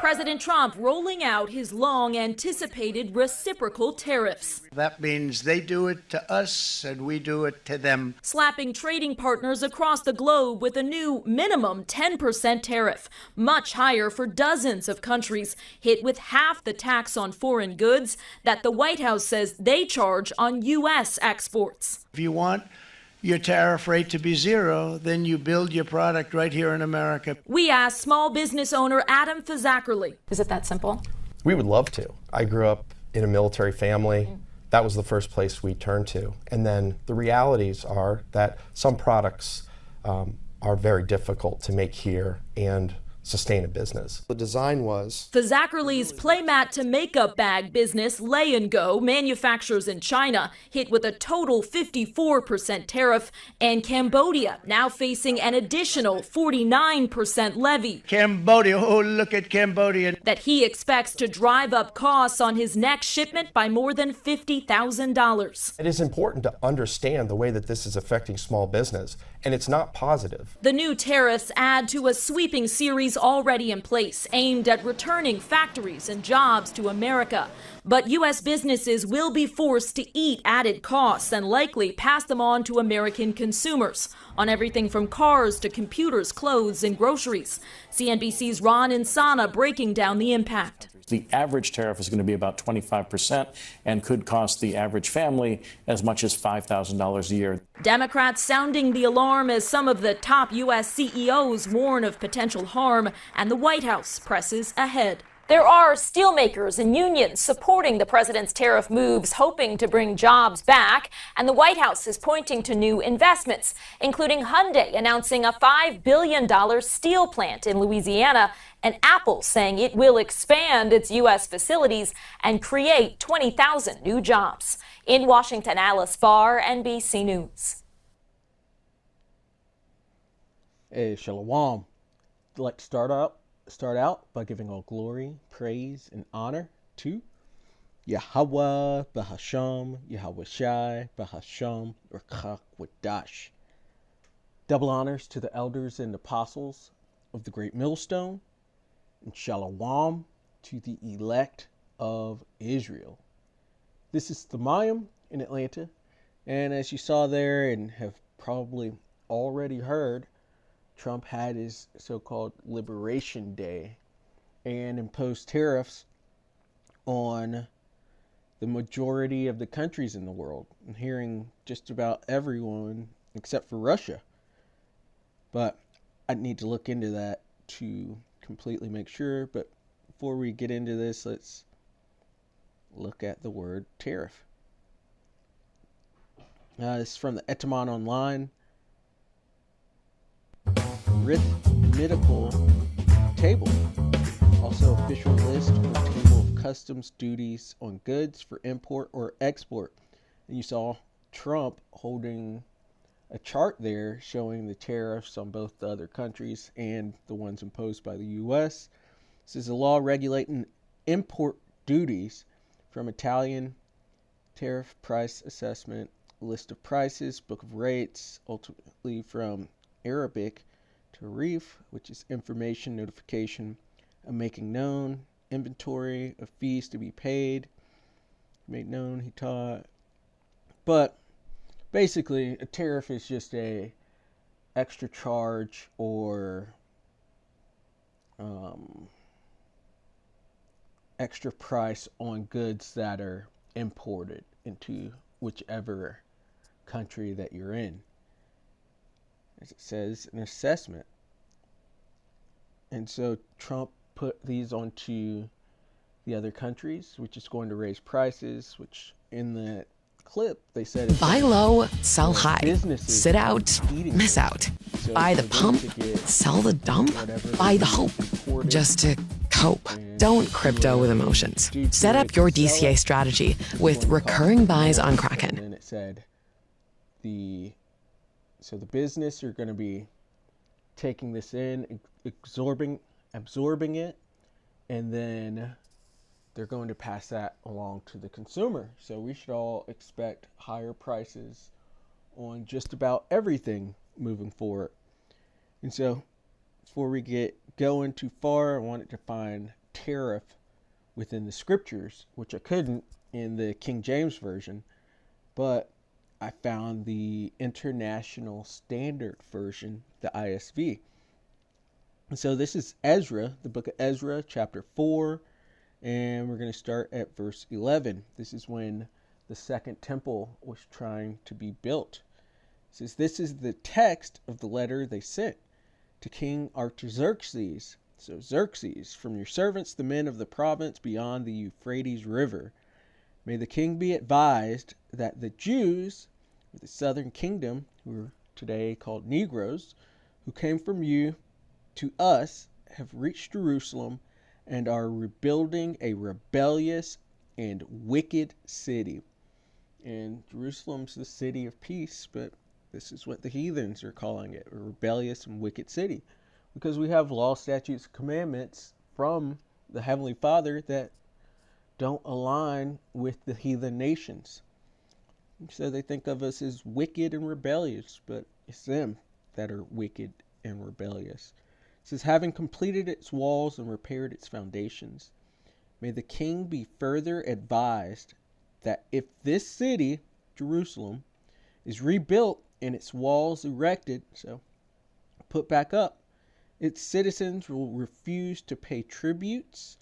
President Trump rolling out his long-anticipated reciprocal tariffs. That means they do it to us and we do it to them. Slapping trading partners across the globe with a new minimum 10% tariff, much higher for dozens of countries hit with half the tax on foreign goods that the White House says they charge on U.S. exports. If you want your tariff rate to be zero, then you build your product right here in America. We asked small business owner Adam Fazakerly. Is it that simple? We would love to. I grew up in a military family. That was the first place we turned to. And then the realities are that some products are very difficult to make here and sustain a business. The design was... Fazakerly's playmat to makeup bag business, Lay & Go, manufactures in China, hit with a total 54% tariff, and Cambodia now facing an additional 49% levy. Cambodia, oh, look at Cambodia. That he expects to drive up costs on his next shipment by more than $50,000. It is important to understand the way that this is affecting small business, and it's not positive. The new tariffs add to a sweeping series already in place, aimed at returning factories and jobs to America. But U.S. businesses will be forced to eat added costs and likely pass them on to American consumers on everything from cars to computers, clothes, and groceries. CNBC's Ron Insana breaking down the impact. The average tariff is going to be about 25% and could cost the average family as much as $5,000 a year. Democrats sounding the alarm as some of the top U.S. CEOs warn of potential harm, and the White House presses ahead. There are steelmakers and unions supporting the president's tariff moves, hoping to bring jobs back, and the White House is pointing to new investments, including Hyundai announcing a $5 billion steel plant in Louisiana, and Apple saying it will expand its U.S. facilities and create 20,000 new jobs. In Washington, Alice Barr, NBC News. Hey, Shalom. I'd like to start out by giving all glory, praise, and honor to Yahweh Bahasham, Yahweh Shai Bahasham, or Chakwadash. Double honors to the elders and apostles of the Great Millstone, and Shalom to the elect of Israel. This is the Mayim in Atlanta, and as you saw there and have probably already heard, Trump had his so-called Liberation Day and imposed tariffs on the majority of the countries in the world. I'm hearing just about everyone except for Russia. But I need to look into that to completely make sure. But before we get into this, let's look at the word tariff. This is from the Etymon Online. Arithmetical table. Also official list or table of customs duties on goods for import or export. And you saw Trump holding a chart there showing the tariffs on both the other countries and the ones imposed by the U.S. This is a law regulating import duties from Italian tariff price assessment, list of prices, book of rates, ultimately from Arabic Tariff, which is information, notification, a making known, inventory of fees to be paid, made known, he taught. But basically, a tariff is just a extra charge or extra price on goods that are imported into whichever country that you're in. As it says, an assessment. And so Trump put these onto the other countries, which is going to raise prices, which in the clip they said buy low, sell high, sit out, miss out. So buy the pump, sell the dump, buy the hope, just to cope. Don't crypto with emotions. Set up your DCA strategy with recurring buys on Kraken. And it said so the business are going to be taking this in, absorbing it, and then they're going to pass that along to the consumer. So we should all expect higher prices on just about everything moving forward. And so before we get going too far, I wanted to find tariff within the scriptures, which I couldn't in the King James Version, but I found the International Standard Version, the ISV. And so this is Ezra, the book of Ezra, chapter 4, and we're going to start at verse 11. This is when the second temple was trying to be built. It says, "This is the text of the letter they sent to King Artaxerxes." So Xerxes, "from your servants, the men of the province beyond the Euphrates River. May the king be advised that the Jews of the southern kingdom, who are today called Negroes, who came from you to us, have reached Jerusalem and are rebuilding a rebellious and wicked city." And Jerusalem's the city of peace, but this is what the heathens are calling it, a rebellious and wicked city. Because we have law, statutes, commandments from the Heavenly Father that don't align with the heathen nations. So they think of us as wicked and rebellious, but it's them that are wicked and rebellious. It says, "Having completed its walls and repaired its foundations, may the king be further advised that if this city, Jerusalem, is rebuilt and its walls erected," so put back up, "its citizens will refuse to pay tributes,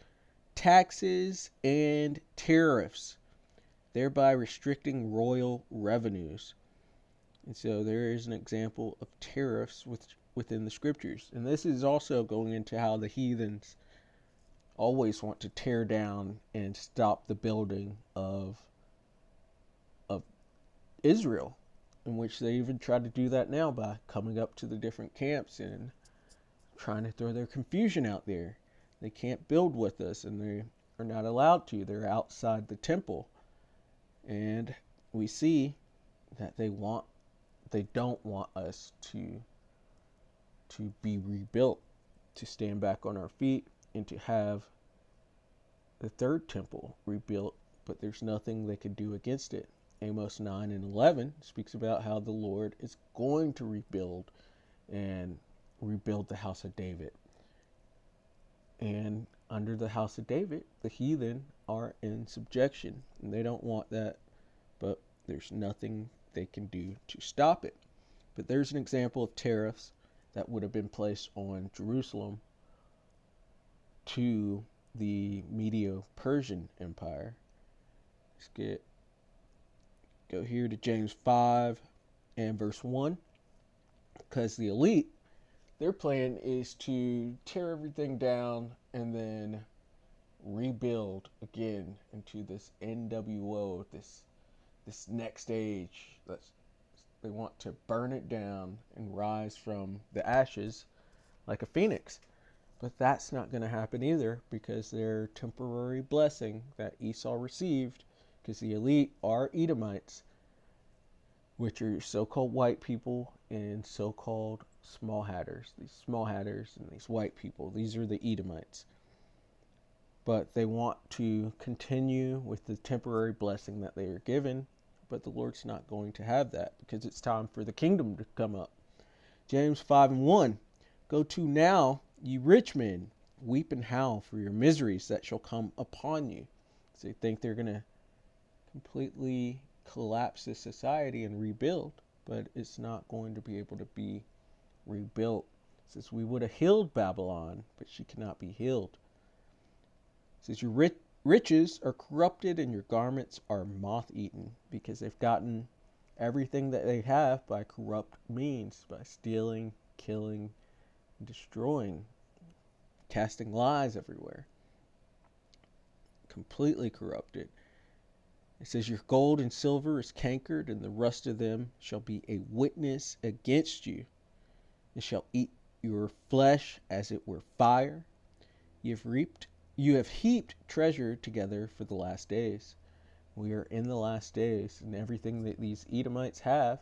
taxes, and tariffs, thereby restricting royal revenues." And so there is an example of tariffs within the scriptures. And this is also going into how the heathens always want to tear down and stop the building of Israel, in which they even try to do that now by coming up to the different camps and trying to throw their confusion out there. They can't build with us, and they are not allowed to. They're outside the temple. And we see that they don't want us to be rebuilt, to stand back on our feet, and to have the third temple rebuilt, but there's nothing they can do against it. Amos 9 and 11 speaks about how the Lord is going to rebuild the house of David. And under the house of David, the heathen are in subjection, and they don't want that, but there's nothing they can do to stop it. But there's an example of tariffs that would have been placed on Jerusalem to the Medo-Persian Empire. Let's go here to James 5 and verse 1. Because the elite, their plan is to tear everything down and then rebuild again into this NWO, this next age. They want to burn it down and rise from the ashes like a phoenix. But that's not going to happen either, because their temporary blessing that Esau received, because the elite are Edomites, which are so-called white people and so-called small hatters. These small hatters and these white people, these are the Edomites. But they want to continue with the temporary blessing that they are given, but the Lord's not going to have that, because it's time for the kingdom to come up. James 5 and 1, "Go to now, ye rich men, weep and howl for your miseries that shall come upon you." So they think they're going to completely collapse this society and rebuild, but it's not going to be able to be rebuilt. It says, "We would have healed Babylon, but she cannot be healed." It says, "Your riches are corrupted and your garments are moth-eaten," because they've gotten everything that they have by corrupt means, by stealing, killing, destroying, casting lies everywhere. Completely corrupted. It says, "Your gold and silver is cankered, and the rust of them shall be a witness against you. It shall eat your flesh as it were fire. You have heaped treasure together for the last days." We are in the last days, and everything that these Edomites have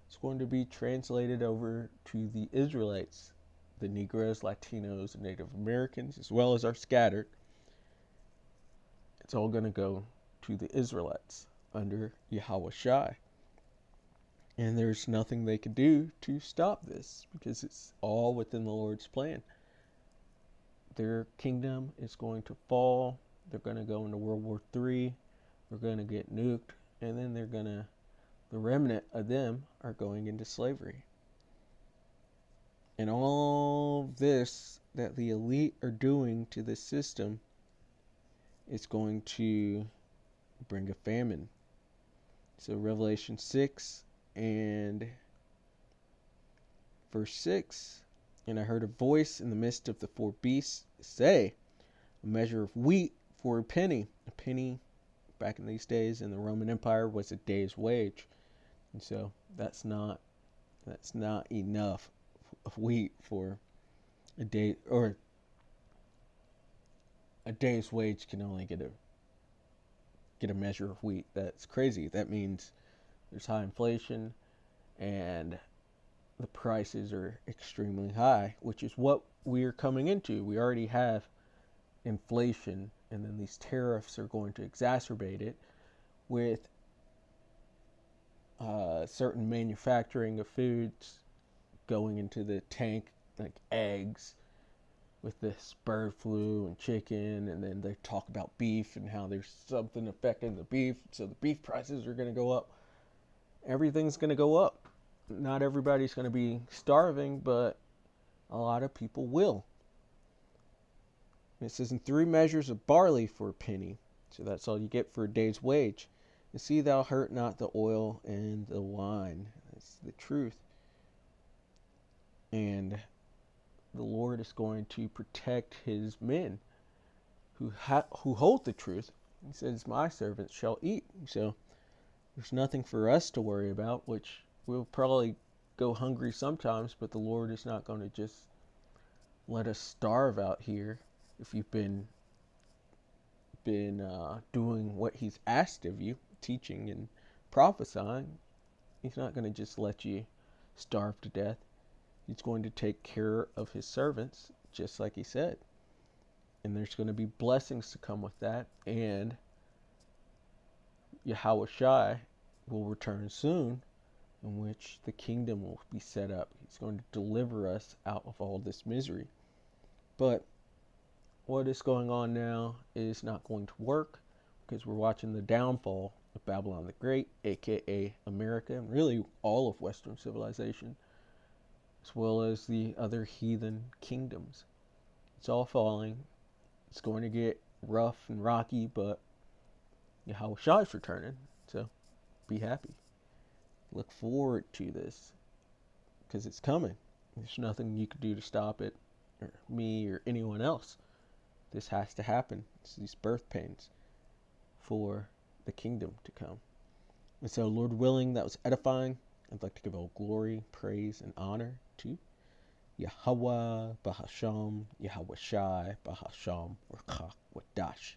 is going to be translated over to the Israelites, the Negroes, Latinos, and Native Americans, as well as our scattered. It's all going to go to the Israelites under Yahweh Shai. And there's nothing they can do to stop this, because it's all within the Lord's plan. their kingdom is going to fall. They're going to go into World War III. They're going to get nuked. And then the remnant of them are going into slavery. And all this that the elite are doing to this system is going to bring a famine. So Revelation 6 and verse 6, and I heard a voice in the midst of the four beasts say, a measure of wheat for a penny. A penny back in these days in the Roman Empire was a day's wage. And so that's not enough of wheat for a day, or a day's wage can only get a measure of wheat. That's crazy. That means there's high inflation and the prices are extremely high, which is what we're coming into. We already have inflation, and then these tariffs are going to exacerbate it with certain manufacturing of foods going into the tank, like eggs, with this bird flu and chicken, and then they talk about beef and how there's something affecting the beef, so the beef prices are going to go up. Everything's going to go up. Not everybody's going to be starving, but a lot of people will. It says, in 3 measures of barley for a penny. So that's all you get for a day's wage. And see thou hurt not the oil and the wine. That's the truth. And the Lord is going to protect his men who hold the truth. He says, my servants shall eat. So there's nothing for us to worry about, which we'll probably go hungry sometimes, but the Lord is not going to just let us starve out here. If you've been doing what he's asked of you, teaching and prophesying, he's not going to just let you starve to death. He's going to take care of his servants, just like he said. And there's going to be blessings to come with that. And Yahweh Shai will return soon, in which the kingdom will be set up. He's going to deliver us out of all this misery. But what is going on now is not going to work, because we're watching the downfall of Babylon the Great, aka America, and really all of Western civilization, as well as the other heathen kingdoms. It's all falling. It's going to get rough and rocky, but Yahweh Shai is returning, so be happy. Look forward to this, because it's coming. There's nothing you can do to stop it, or me, or anyone else. This has to happen. It's these birth pains for the kingdom to come. And so, Lord willing, that was edifying. I'd like to give all glory, praise, and honor to Yahweh Bahasham, Yahweh Shai Bahasham, or Wadash.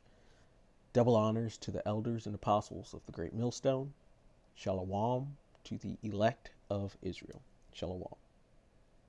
Double honors to the elders and apostles of the great millstone. Shalom to the elect of Israel. Shalom.